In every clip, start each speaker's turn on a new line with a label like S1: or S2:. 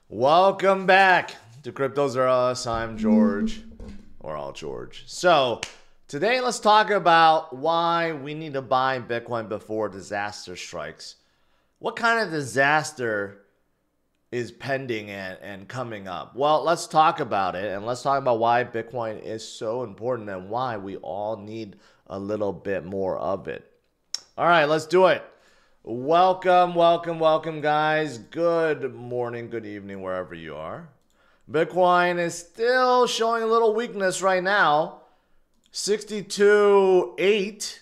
S1: Welcome back to CryptosRUs. I'm George, or all George. So today let's talk about why we need to buy Bitcoin before disaster strikes. What kind of disaster is pending and coming up? Well, let's talk about it, and let's talk about why Bitcoin is so important and why we all need a little bit more of it. All right, let's do it. Welcome, guys. Good morning, good evening, wherever you are. Bitcoin is still showing a little weakness right now. 62.8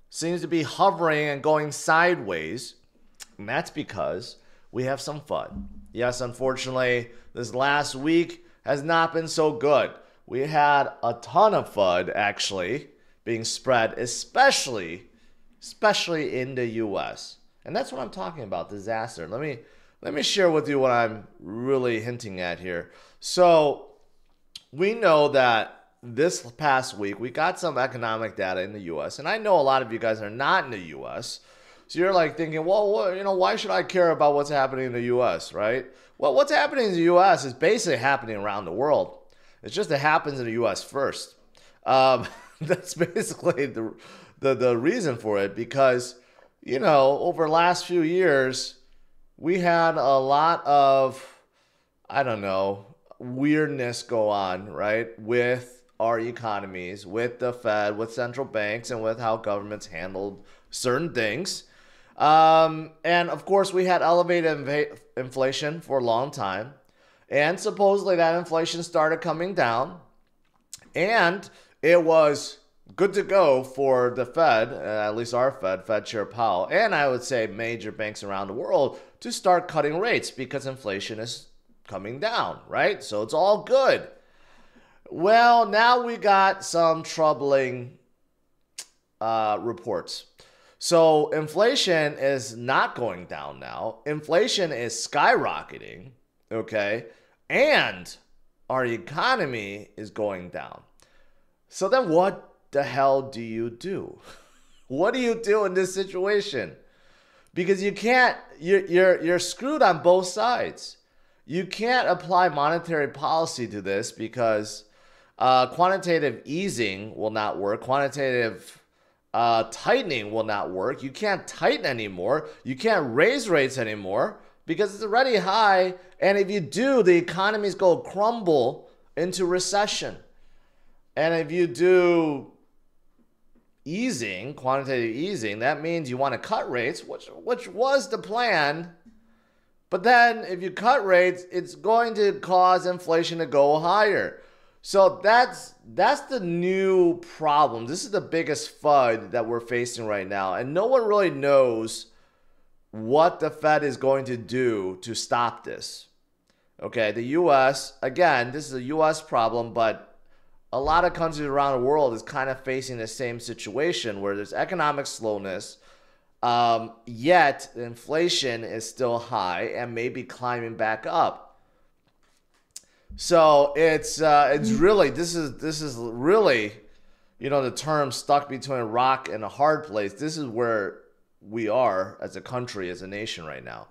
S1: seems to be hovering and going sideways. And that's because we have some FUD. Yes, unfortunately, this last week has not been so good. We had a ton of FUD actually being spread, especially in the US. And that's what I'm talking about, disaster. Let me share with you what I'm really hinting at here. So we know that this past week we got some economic data in the US, and I know a lot of you guys are not in the US. So you're like thinking, well, why should I care about what's happening in the US, right? Well, what's happening in the US is basically happening around the world. It's just it happens in the US first. That's basically the reason for it, because over the last few years, we had a lot of, weirdness go on, right? With our economies, with the Fed, with central banks, and with how governments handled certain things. And of course, we had elevated inflation for a long time. And supposedly that inflation started coming down. And it was good to go for the Fed, at least our Fed Chair Powell, and I would say major banks around the world to start cutting rates because inflation is coming down, right? So it's all good. Well, now we got some troubling reports. So inflation is not going down now. Inflation is skyrocketing, okay? And our economy is going down. So then what the hell do you do? What do you do in this situation? Because you can't, you're screwed on both sides. You can't apply monetary policy to this because quantitative easing will not work. Quantitative tightening will not work. You can't tighten anymore. You can't raise rates anymore because it's already high. And if you do, the economies go crumble into recession. And if you do easing, quantitative easing, that means you want to cut rates, which was the plan. But then if you cut rates, it's going to cause inflation to go higher. So that's the new problem. This is the biggest FUD that we're facing right now. And no one really knows what the Fed is going to do to stop this. Okay, the US, again, this is a US problem, but a lot of countries around the world is kind of facing the same situation where there's economic slowness, yet inflation is still high and maybe climbing back up. So it's really, this is really, the term stuck between a rock and a hard place. This is where we are as a country, as a nation right now.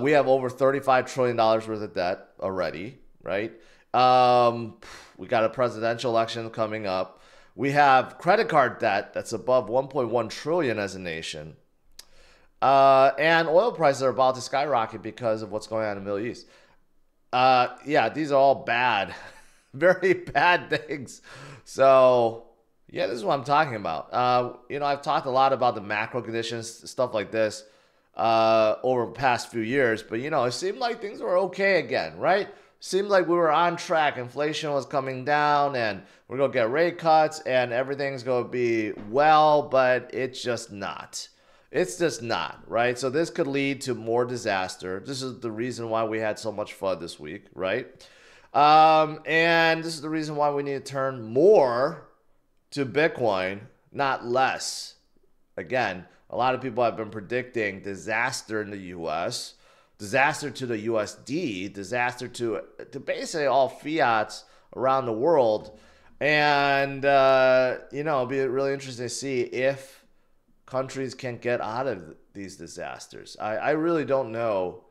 S1: We have over $35 trillion worth of debt already, right? We got a presidential election coming up. We have credit card debt that's above 1.1 trillion as a nation. And oil prices are about to skyrocket because of what's going on in the Middle East. Yeah, these are all bad, very bad things. So yeah, this is what I'm talking about. I've talked a lot about the macro conditions, stuff like this, over the past few years, but it seemed like things were okay again, right? Seemed like we were on track. Inflation was coming down and we're going to get rate cuts and everything's going to be well, but it's just not. It's just not, right? So this could lead to more disaster. This is the reason why we had so much FUD this week, right? And this is the reason why we need to turn more to Bitcoin, not less. Again, a lot of people have been predicting disaster in the US, disaster to the USD, disaster to basically all fiats around the world. And, it'll be really interesting to see if countries can get out of these disasters. I really don't know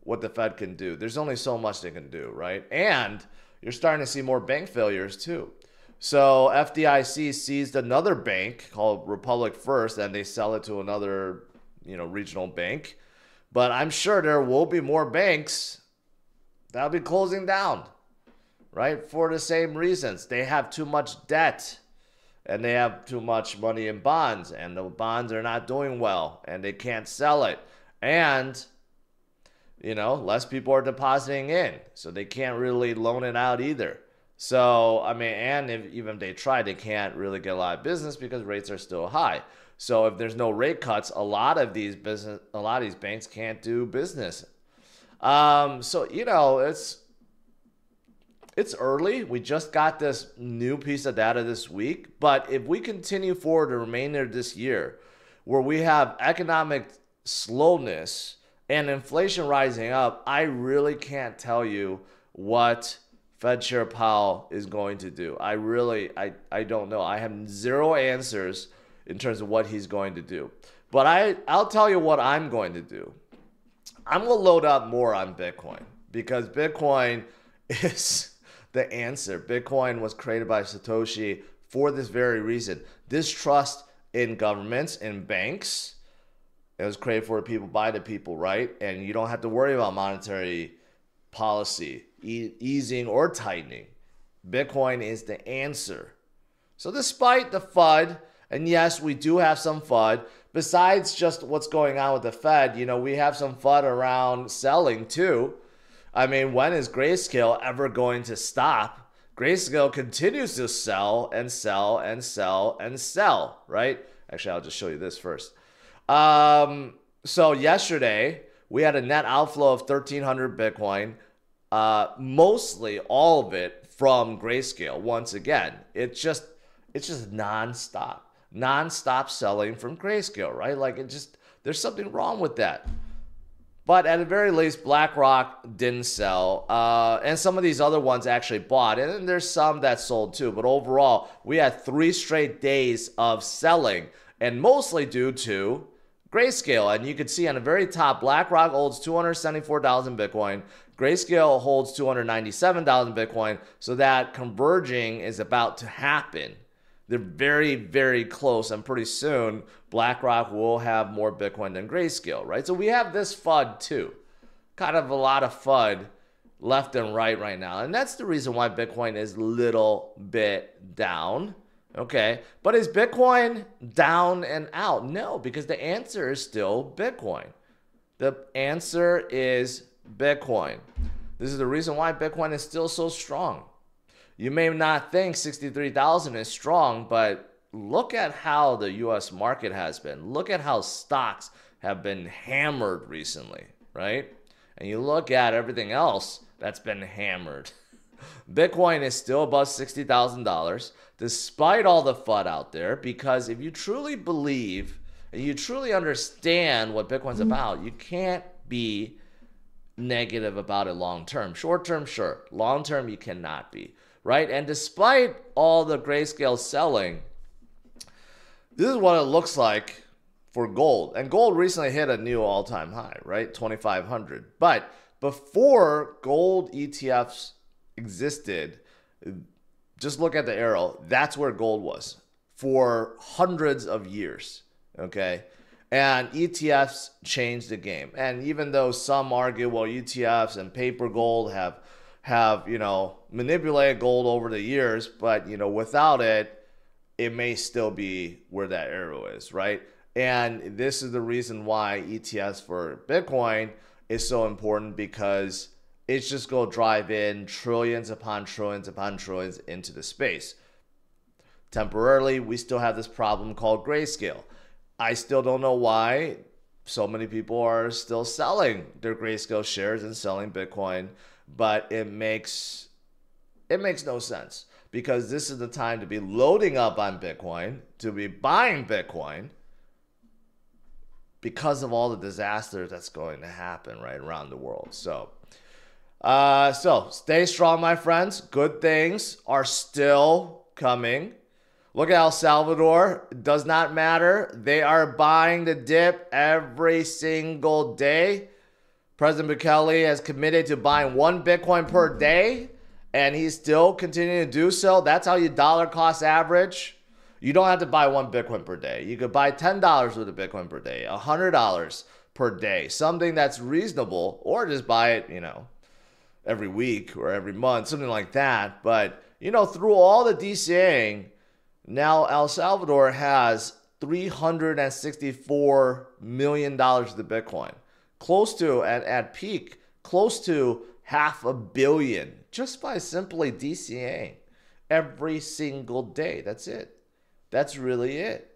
S1: what the Fed can do. There's only so much they can do, right? And you're starting to see more bank failures too. So FDIC seized another bank called Republic First, and they sell it to another, regional bank. But I'm sure there will be more banks that'll be closing down, right? For the same reasons. They have too much debt, and they have too much money in bonds, and the bonds are not doing well, and they can't sell it. And less people are depositing in, so they can't really loan it out either. So, and even if they try, they can't really get a lot of business because rates are still high. So if there's no rate cuts, a lot of these banks can't do business. It's early. We just got this new piece of data this week, but if we continue forward the remainder of this year, where we have economic slowness and inflation rising up, I really can't tell you what Fed Chair Powell is going to do. I don't know. I have zero answers in terms of what he's going to do. But I'll tell you what I'm going to do. I'm going to load up more on Bitcoin because Bitcoin is the answer. Bitcoin was created by Satoshi for this very reason. Distrust in governments, in banks. It was created for the people, by the people, right? And you don't have to worry about monetary policy, easing or tightening. Bitcoin is the answer. So despite the FUD, and yes, we do have some FUD, besides just what's going on with the Fed, we have some FUD around selling too. When is Grayscale ever going to stop? Grayscale continues to sell and sell and sell and sell, right? Actually, I'll just show you this first. So yesterday, we had a net outflow of 1,300 Bitcoin, mostly all of it from Grayscale. Once again, it's just nonstop selling from Grayscale, right? There's something wrong with that. But at the very least, BlackRock didn't sell. And some of these other ones actually bought. And then there's some that sold too. But overall, we had 3 straight days of selling. And mostly due to Grayscale. And you can see on the very top, BlackRock holds 274,000 Bitcoin. Grayscale holds 297,000 Bitcoin. So that converging is about to happen. They're very, very close, and pretty soon BlackRock will have more Bitcoin than Grayscale, right? So we have this FUD too. Kind of a lot of FUD left and right now. And that's the reason why Bitcoin is a little bit down, okay? But is Bitcoin down and out? No, because the answer is still Bitcoin. The answer is Bitcoin. This is the reason why Bitcoin is still so strong. You may not think 63,000 is strong, but look at how the U.S. market has been. Look at how stocks have been hammered recently, right? And you look at everything else that's been hammered. Bitcoin is still above $60,000 despite all the FUD out there, because if you truly believe and you truly understand what Bitcoin's about, you can't be negative about it long term. Short term, sure. Long term, you cannot be. Right? And despite all the Grayscale selling, this is what it looks like for gold. And gold recently hit a new all-time high, right? 2,500. But before gold ETFs existed, just look at the arrow. That's where gold was for hundreds of years, okay? And ETFs changed the game. And even though some argue, well, ETFs and paper gold have manipulated gold over the years, but without it, it may still be where that arrow is, right? And this is the reason why ETFs for Bitcoin is so important, because it's just going to drive in trillions upon trillions upon trillions into the space. Temporarily, we still have this problem called Grayscale. I still don't know why so many people are still selling their Grayscale shares and selling Bitcoin. But it makes no sense, because this is the time to be loading up on Bitcoin, to be buying Bitcoin, because of all the disaster that's going to happen right around the world. So stay strong, my friends. Good things are still coming. Look at El Salvador. It does not matter. They are buying the dip every single day. President Bukele has committed to buying 1 Bitcoin per day, and he's still continuing to do so. That's how you dollar cost average. You don't have to buy 1 Bitcoin per day. You could buy $10 with a Bitcoin per day, $100 per day, something that's reasonable, or just buy it, you know, every week or every month, something like that. But, you know, through all the DCAing, now El Salvador has $364 million of the Bitcoin. Close to, at peak, close to $500 million just by simply DCAing every single day. That's it. That's really it.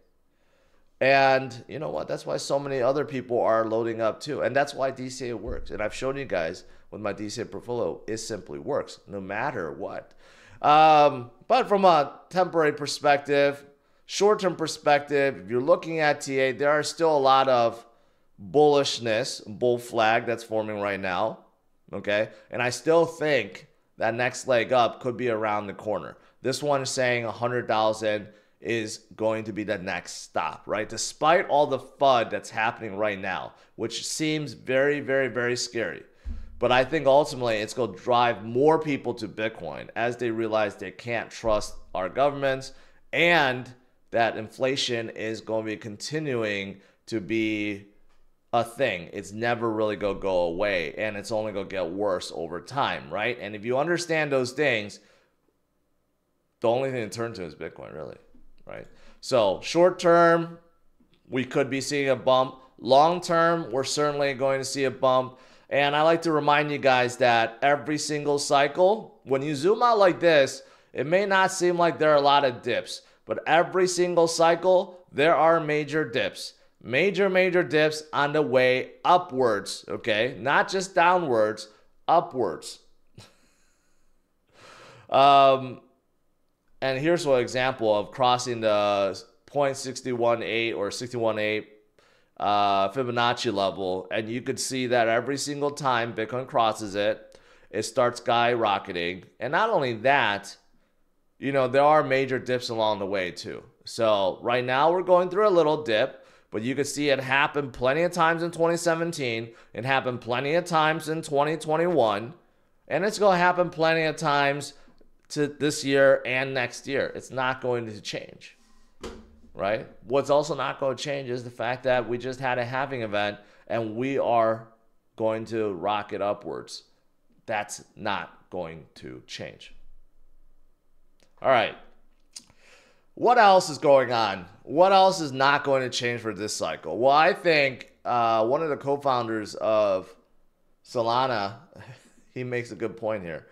S1: And you know what? That's why so many other people are loading up too. And that's why DCA works. And I've shown you guys with my DCA portfolio, it simply works no matter what. But from a temporary perspective, short-term perspective, if you're looking at TA, there are still a lot of bullishness, bull flag that's forming right now. Okay. And I still think that next leg up could be around the corner. This one is saying 100,000 is going to be the next stop, right? Despite all the FUD that's happening right now, which seems very, very, very scary. But I think ultimately it's going to drive more people to Bitcoin as they realize they can't trust our governments, and that inflation is going to be continuing to be a thing. It's never really going to go away, and it's only going to get worse over time, right? And if you understand those things, the only thing to turn to is Bitcoin, really, right? So short term, we could be seeing a bump. Long term, we're certainly going to see a bump. And I like to remind you guys that every single cycle, when you zoom out like this, it may not seem like there are a lot of dips, but every single cycle, there are major dips. Major dips on the way upwards, okay? Not just downwards, upwards. And here's one example of crossing the 0.618 or 618 Fibonacci level, and you could see that every single time Bitcoin crosses it, it starts skyrocketing. And not only that, you know, there are major dips along the way too. So right now we're going through a little dip, but you could see it happen plenty of times in 2017. It happened plenty of times in 2021, and it's going to happen plenty of times to this year and next year. It's not going to change. Right? What's also not going to change is the fact that we just had a halving event and we are going to rocket upwards. That's not going to change. All right. What else is going on? What else is not going to change for this cycle? Well, I think one of the co-founders of Solana, he makes a good point here.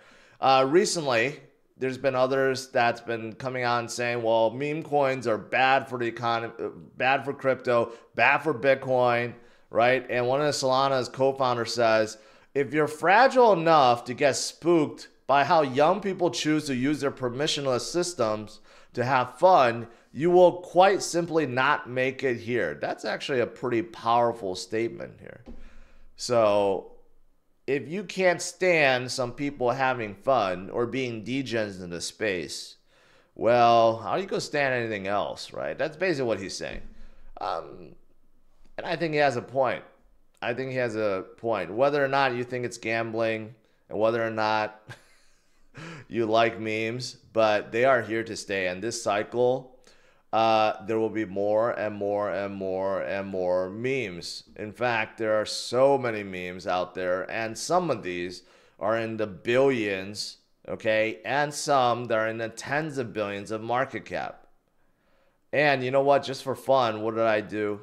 S1: Recently, there's been others that's been coming on saying, well, meme coins are bad for the economy, bad for crypto, bad for Bitcoin, right? And one of the Solana's co-founders says, if you're fragile enough to get spooked by how young people choose to use their permissionless systems to have fun, you will quite simply not make it here. That's actually a pretty powerful statement here. So if you can't stand some people having fun or being degens in the space, well, how are you going to stand anything else, right? That's basically what he's saying. And I think he has a point. I think he has a point. Whether or not you think it's gambling and whether or not you like memes, but they are here to stay. And this cycle, there will be more and more and more and more memes. In fact, there are so many memes out there, and some of these are in the billions, okay, and some that are in the tens of billions of market cap. And you know what? Just for fun, what did I do?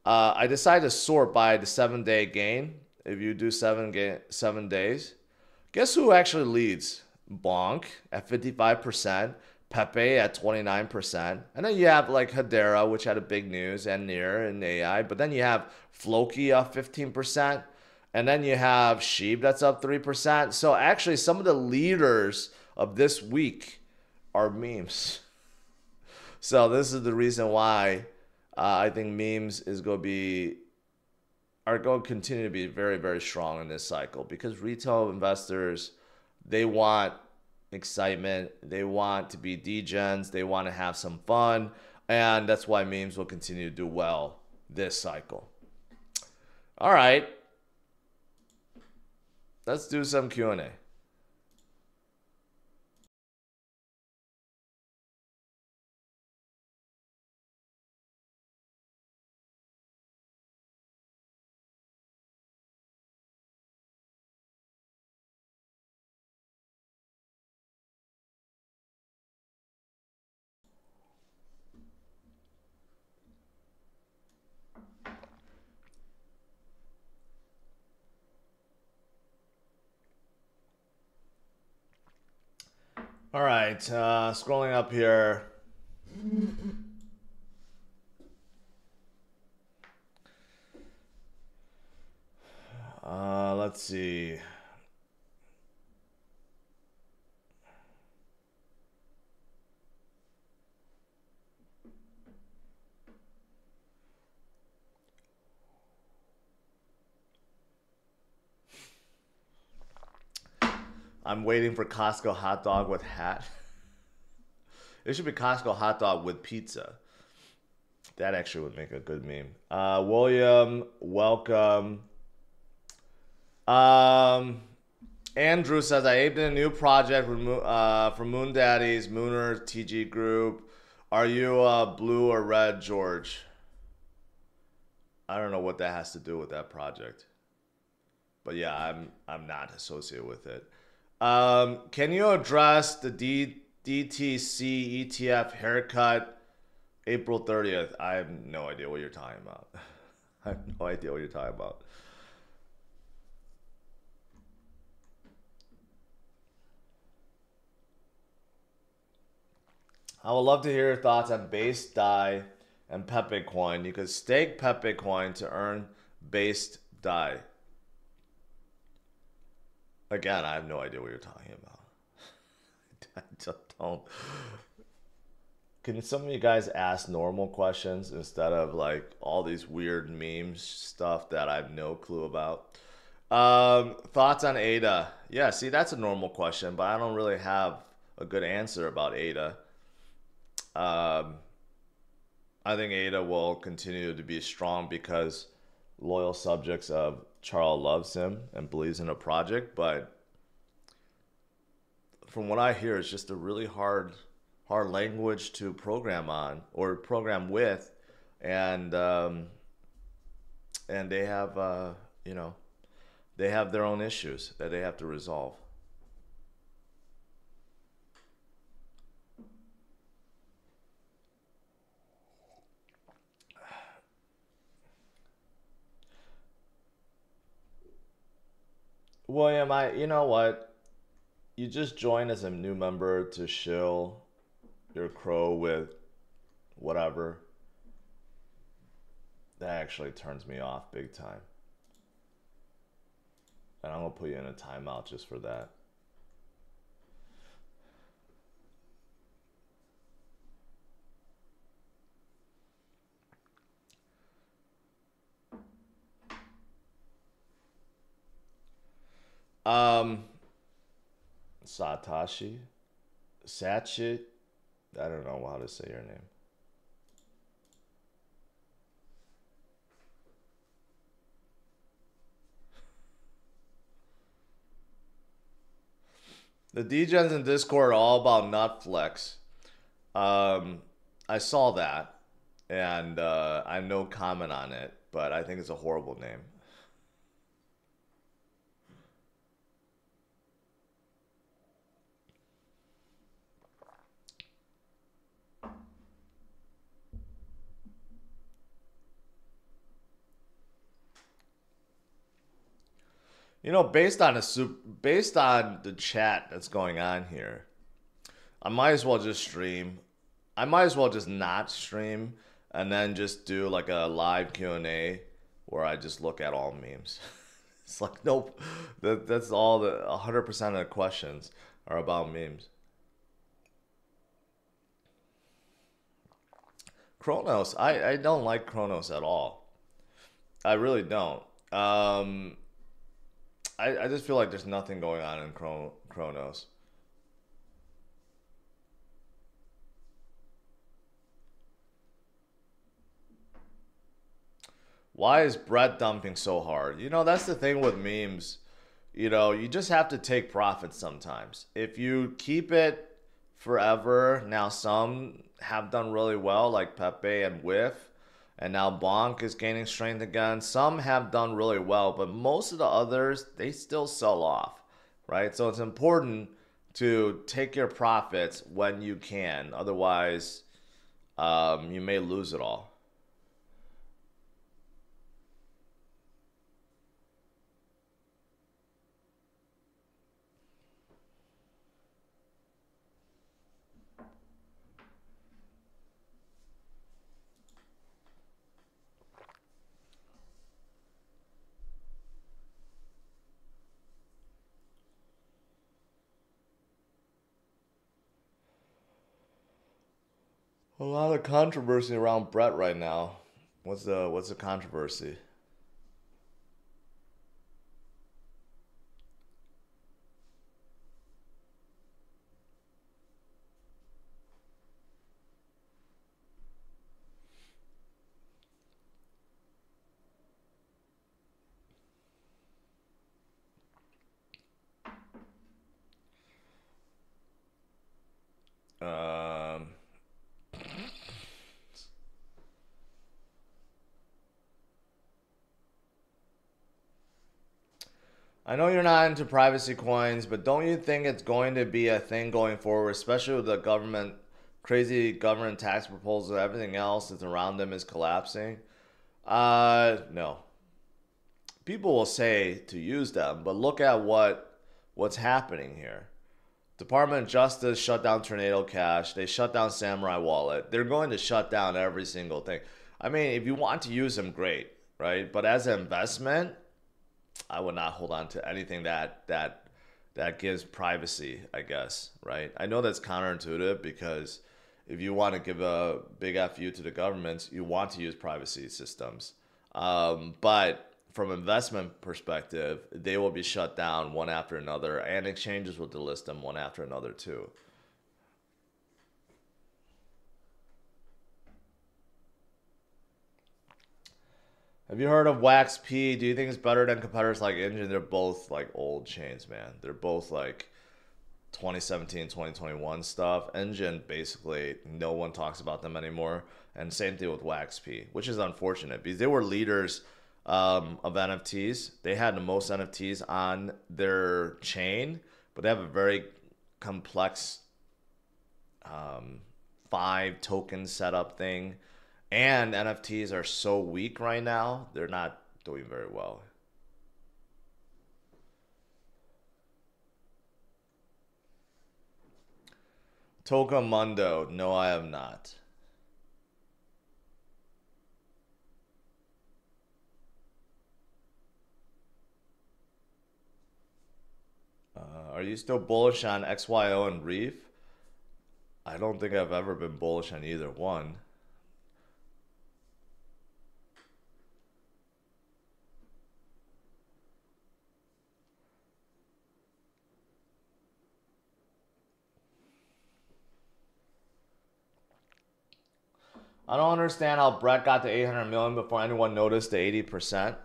S1: I decided to sort by the 7-day gain. If you do 7 days, guess who actually leads? Bonk at 55%. Pepe at 29%. And then you have like Hedera, which had a big news, and Near in AI. But then you have Floki up 15%. And then you have Sheep that's up 3%. So actually some of the leaders of this week are memes. So this is the reason why I think memes are going to continue to be very, very strong in this cycle, because retail investors, they want excitement, they want to be degens, they want to have some fun, and that's why memes will continue to do well this cycle. All right. Let's do some Q&A. All right, scrolling up here. Let's see. I'm waiting for Costco hot dog with hat. It should be Costco hot dog with pizza. That actually would make a good meme. William, welcome. Andrew says, I aped in a new project from Moon Daddies, Mooner TG Group. Are you blue or red, George? I don't know what that has to do with that project. But yeah, I'm not associated with it. Can you address the DTC ETF haircut April 30th? I have no idea what you're talking about. I have no idea what you're talking about. I would love to hear your thoughts on base DAI and Pepe coin. You could stake Pepe coin to earn based DAI. Again, I have no idea what you're talking about. I just don't. Can some of you guys ask normal questions instead of like all these weird memes stuff that I have no clue about? Thoughts on ADA? Yeah, see, that's a normal question, but I don't really have a good answer about ADA. I think ADA will continue to be strong because loyal subjects of Charles loves him and believes in a project, but from what I hear, it's just a really hard language to program on or program with, and they have you know, they have their own issues that they have to resolve. William, you know what? You just joined as a new member to shill your crow with whatever. That actually turns me off big time. And I'm gonna put you in a timeout just for that. Satoshi? Satchit? I don't know how to say your name. The DGens in Discord are all about Nutflex. I saw that, and I have no comment on it, but I think it's a horrible name. You know, based on the chat that's going on here, I might as well just stream. I might as well just not stream and then just do like a live Q&A where I just look at all memes. It's like, nope, that's all 100% of the questions are about memes. Chronos, I don't like Chronos at all. I really don't. I just feel like there's nothing going on in Chronos. Why is bread dumping so hard? You know, that's the thing with memes. you know, you just have to take profits sometimes. If you keep it forever, now some have done really well, like Pepe and Whiff, and now Bonk is gaining strength again. Some have done really well, but most of the others, they still sell off, right? So it's important to take your profits when you can. Otherwise, you may lose it all. A lot of controversy around Brett right now. What's the controversy? Um, I know you're not into privacy coins, but don't you think it's going to be a thing going forward, especially with the government, crazy government tax proposals, everything else that's around them is collapsing? No. People will say to use them, but look at what's happening here. Department of Justice shut down Tornado Cash. They shut down Samurai Wallet. They're going to shut down every single thing. I mean, if you want to use them, great, right? But as an investment, I would not hold on to anything that gives privacy, I guess, right? I know that's counterintuitive because if you want to give a big FU to the governments, you want to use privacy systems. But from investment perspective, they will be shut down one after another, and exchanges will delist them one after another too. Have you heard of Wax P? Do you think it's better than competitors like Engine? They're both like old chains, man. They're both like 2017, 2021 stuff. Engine, basically, no one talks about them anymore. And same thing with Wax P, which is unfortunate because they were leaders of NFTs. They had the most NFTs on their chain, but they have a very complex five token setup thing. And NFTs are so weak right now, they're not doing very well. Tokamundo, no, I have not. Are you still bullish on XYO and Reef? I don't think I've ever been bullish on either one. I don't understand how Brett got to 800 million before anyone noticed the 80%.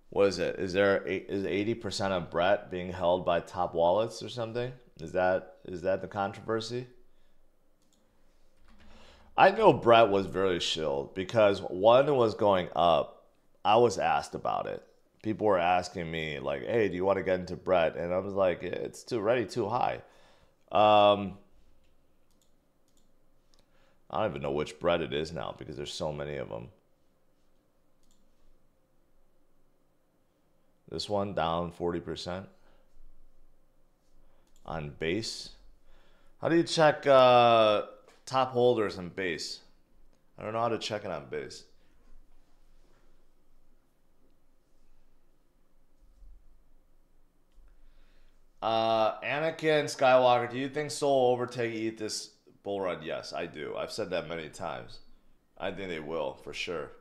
S1: What is it? Is 80% of Brett being held by top wallets or something? Is that the controversy? I know Brett was very shilled because when it was going up, I was asked about it. People were asking me like, "Hey, do you want to get into Brett?" And I was like, "It's too high." Um, I don't even know which Brett it is now because there's so many of them. This one down 40% on base. How do you check top holders on base? I don't know how to check it on base. Anakin Skywalker, do you think Soul will overtake ETH this bull run? Yes, I do. I've said that many times. I think they will, for sure.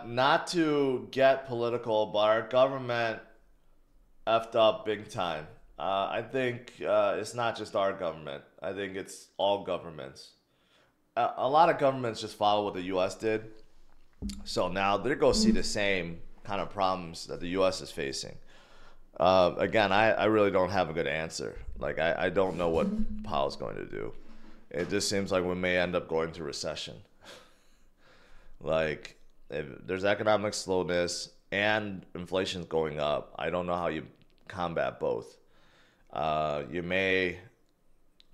S1: Not to get political, but our government effed up big time. I think it's not just our government. I think it's all governments. A lot of governments just follow what the U.S. did. So now they're going to see the same kind of problems that the U.S. is facing. Again, I really don't have a good answer. Like, I don't know what Powell's going to do. It just seems like we may end up going to recession. Like, if there's economic slowness and inflation's going up, I don't know how you combat both. You may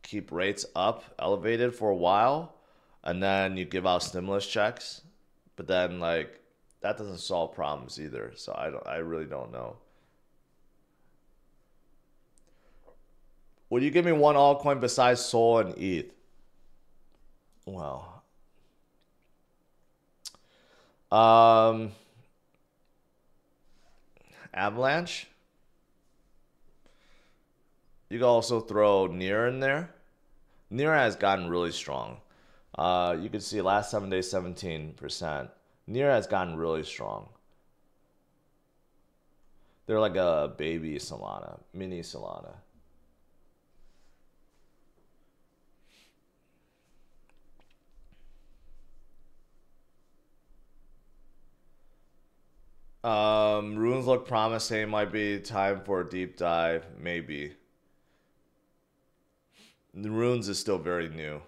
S1: keep rates up, elevated for a while, and then you give out stimulus checks, but then like that doesn't solve problems either. So I really don't know. Would you give me one altcoin besides Sol and ETH? Well, um, Avalanche. You can also throw Near in there. Near has gotten really strong. You can see last 7 days, 17%. Near has gotten really strong. They're like a baby Solana, mini Solana. Runes look promising. Might be time for a deep dive. Maybe. The Runes is still very new.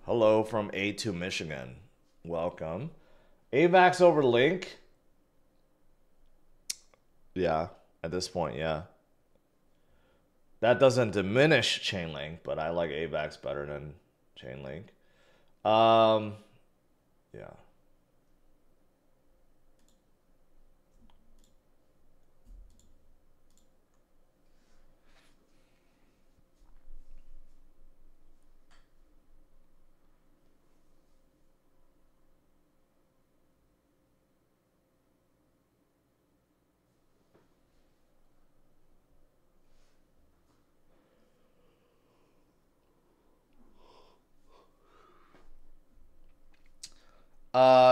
S1: Hello from A2 Michigan. Welcome. AVAX over Link. Yeah, at this point, yeah. That doesn't diminish Chainlink, but I like AVAX better than Chainlink. Yeah.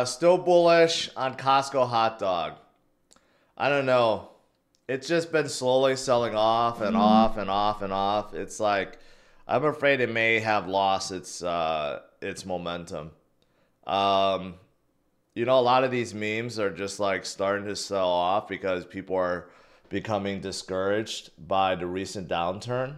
S1: Still bullish on Costco hot dog. I don't know. It's just been slowly selling off and off and off and off. It's like I'm afraid it may have lost its momentum. Um, a lot of these memes are just like starting to sell off because people are becoming discouraged by the recent downturn.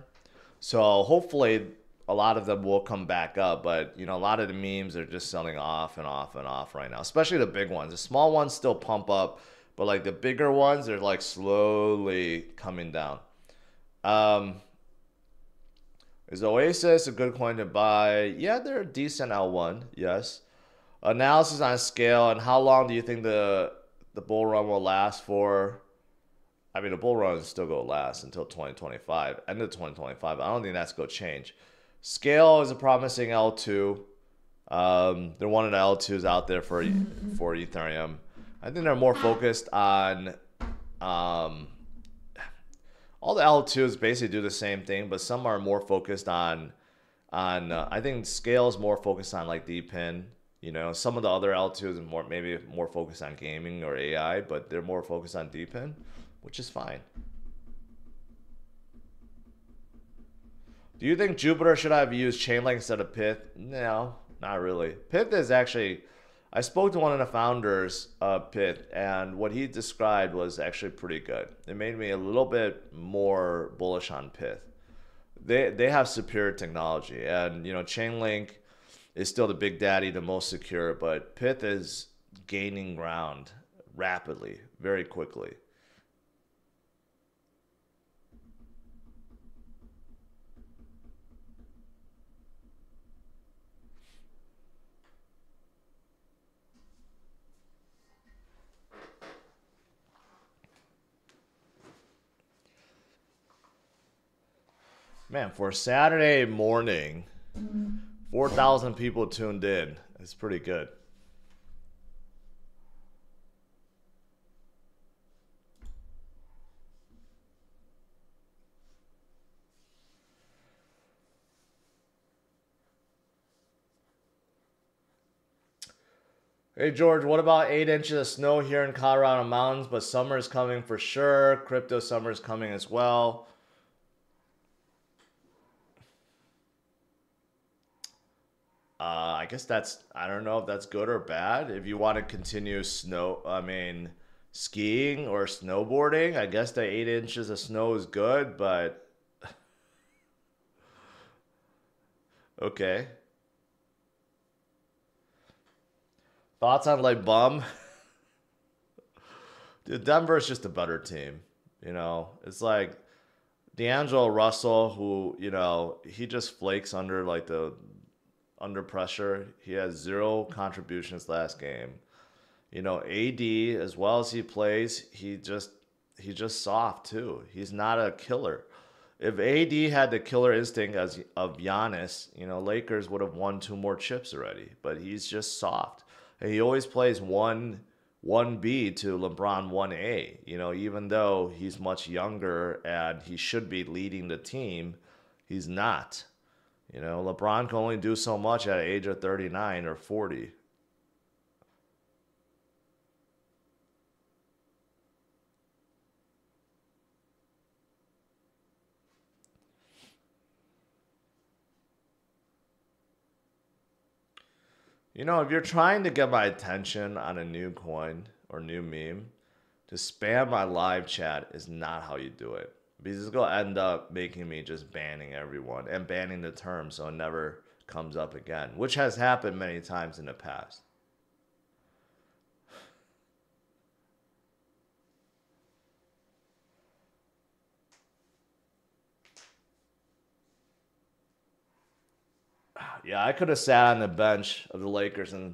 S1: So hopefully a lot of them will come back up, but a lot of the memes are just selling off and off and off right now, especially the big ones. The small ones still pump up, but like the bigger ones, they're like slowly coming down. Um, is Oasis a good coin to buy? Yeah, they're a decent L1, yes. Analysis on scale and how long do you think the bull run will last for? I mean, the bull run is still going to last until 2025, end of 2025. I don't think that's going to change. Scale is a promising L2. They're one of the L2s out there for Ethereum. I think they're more focused on all the L2s basically do the same thing, but some are more focused on I think Scale is more focused on like DePIN. Some of the other L2s are maybe more focused on gaming or AI, but they're more focused on DePIN, which is fine. Do you think Jupiter should have used Chainlink instead of Pyth? No, not really. Pyth is actually, I spoke to one of the founders of Pyth, and what he described was actually pretty good. It made me a little bit more bullish on Pyth. They have superior technology, and Chainlink is still the big daddy, the most secure, but Pyth is gaining ground rapidly, very quickly. Man, for Saturday morning, 4 4,000 people tuned in. It's pretty good. Hey George, what about 8 inches of snow here in Colorado mountains? But summer is coming for sure. Crypto summer is coming as well. I guess I don't know if that's good or bad. If you want to continue skiing or snowboarding, I guess the 8 inches of snow is good, but okay. Thoughts on like bum? Dude, Denver's just a better team. It's like D'Angelo Russell, who, he just flakes under pressure. He has 0 contributions last game. AD, as well as he plays, he's just soft too. He's not a killer. If AD had the killer instinct of Giannis, Lakers would have won 2 more chips already. But he's just soft. And he always plays 1B to LeBron 1A. Even though he's much younger and he should be leading the team, he's not. LeBron can only do so much at the age of 39 or 40. If you're trying to get my attention on a new coin or new meme, to spam my live chat is not how you do it. Because it's going to end up making me just banning everyone and banning the term so it never comes up again, which has happened many times in the past. Yeah, I could have sat on the bench of the Lakers and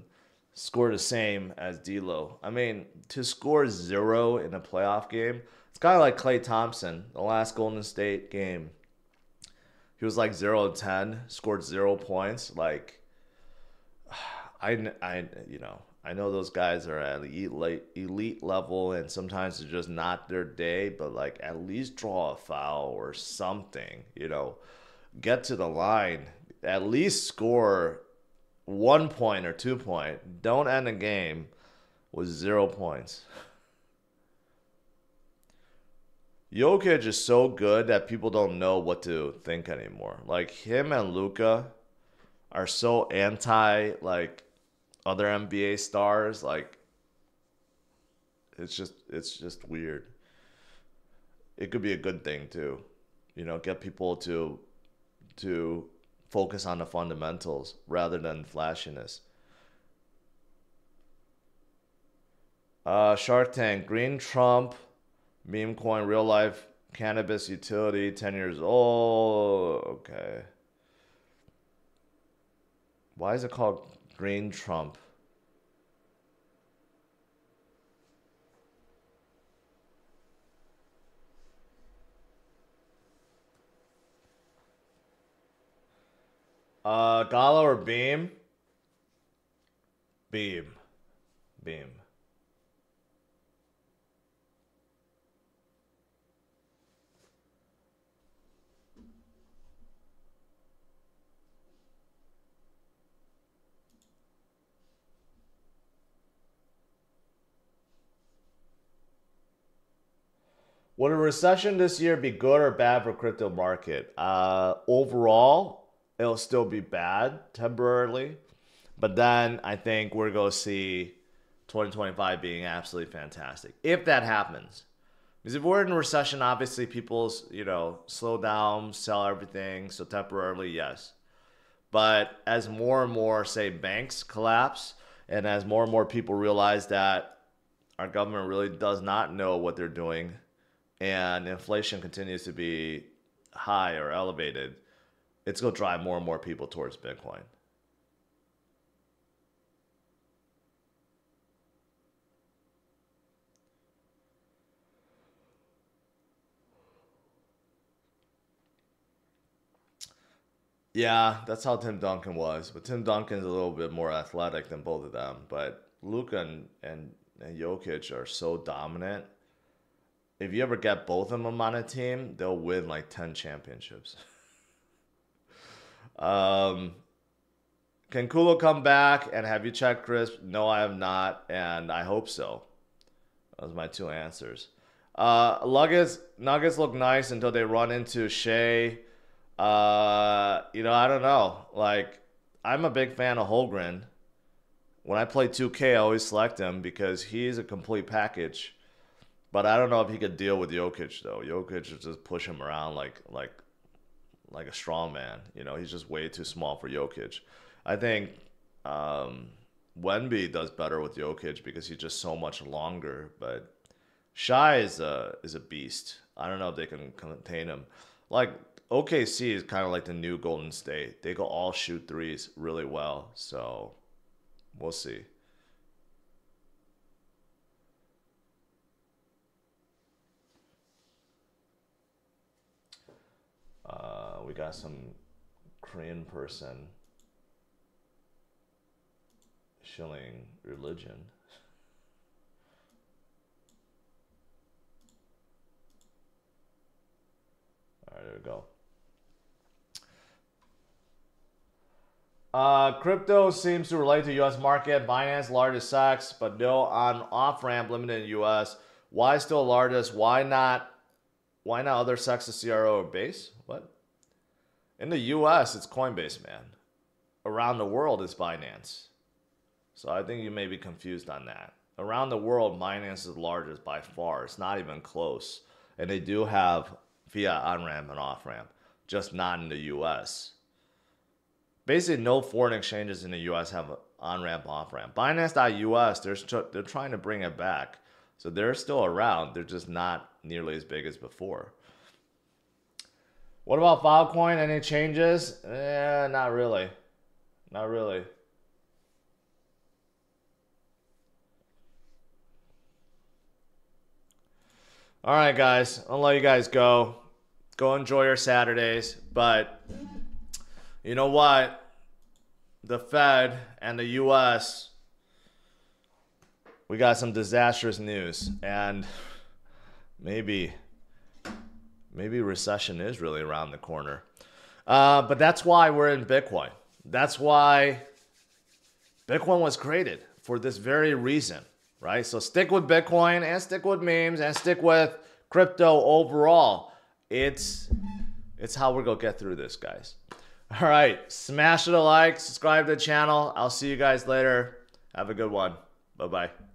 S1: scored the same as D'Lo. I mean, to score 0 in a playoff game, it's kind of like Klay Thompson, the last Golden State game. He was like 0-10, scored 0 points. Like, I know those guys are at elite level, and sometimes it's just not their day. But like, at least draw a foul or something. Get to the line. At least score 1 point or 2 point. Don't end the game with 0 points. Jokic is so good that people don't know what to think anymore. Like him and Luka are so anti like other NBA stars. Like it's just weird. It could be a good thing too. Get people to focus on the fundamentals rather than flashiness. Shark Tank, Green Trump, meme coin, real life cannabis utility, 10 years old. Okay. Why is it called Green Trump? Gala or Beam? Beam. Beam. Would a recession this year be good or bad for crypto market? Overall, it'll still be bad temporarily. But then I think we're going to see 2025 being absolutely fantastic. If that happens. Because if we're in a recession, obviously people's, slow down, sell everything. So temporarily, yes. But as more and more, say, banks collapse, and as more and more people realize that our government really does not know what they're doing, and inflation continues to be high or elevated, it's going to drive more and more people towards Bitcoin. Yeah, that's how Tim Duncan was. But Tim Duncan's a little bit more athletic than both of them. But Luka and Jokic are so dominant. If you ever get both of them on a team, they'll win like 10 championships. Um, can Kulo come back? And have you checked Chris? No, I have not, and I hope so. Those are my two answers. Nuggets look nice until they run into Shea. I don't know. Like, I'm a big fan of Holmgren. When I play 2K, I always select him because he's a complete package. But I don't know if he could deal with Jokic though. Jokic is just push him around like a strong man. He's just way too small for Jokic. I think Wemby does better with Jokic because he's just so much longer. But Shai is a beast. I don't know if they can contain him. Like OKC is kind of like the new Golden State. They can all shoot threes really well. So we'll see. We got some Korean person shilling religion. All right, there we go. Crypto seems to relate to U.S. market. Binance largest SEX, but no on off-ramp limited in U.S. Why still largest? Why not other SEXs CRO or base? What? In the U.S., it's Coinbase, man. Around the world, it's Binance. So I think you may be confused on that. Around the world, Binance is the largest by far. It's not even close. And they do have fiat on-ramp and off-ramp, just not in the U.S. Basically, no foreign exchanges in the U.S. have on-ramp, off-ramp. Binance.us, they're trying to bring it back. So they're still around. They're just not nearly as big as before. What about Filecoin? Any changes? Not really. Not really. All right, guys. I'll let you guys go. Go enjoy your Saturdays. But you know what? The Fed and the U.S., we got some disastrous news. And maybe recession is really around the corner. But that's why we're in Bitcoin. That's why Bitcoin was created, for this very reason, right? So stick with Bitcoin and stick with memes and stick with crypto overall. It's how we're going to get through this, guys. All right. Smash the like, subscribe to the channel. I'll see you guys later. Have a good one. Bye-bye.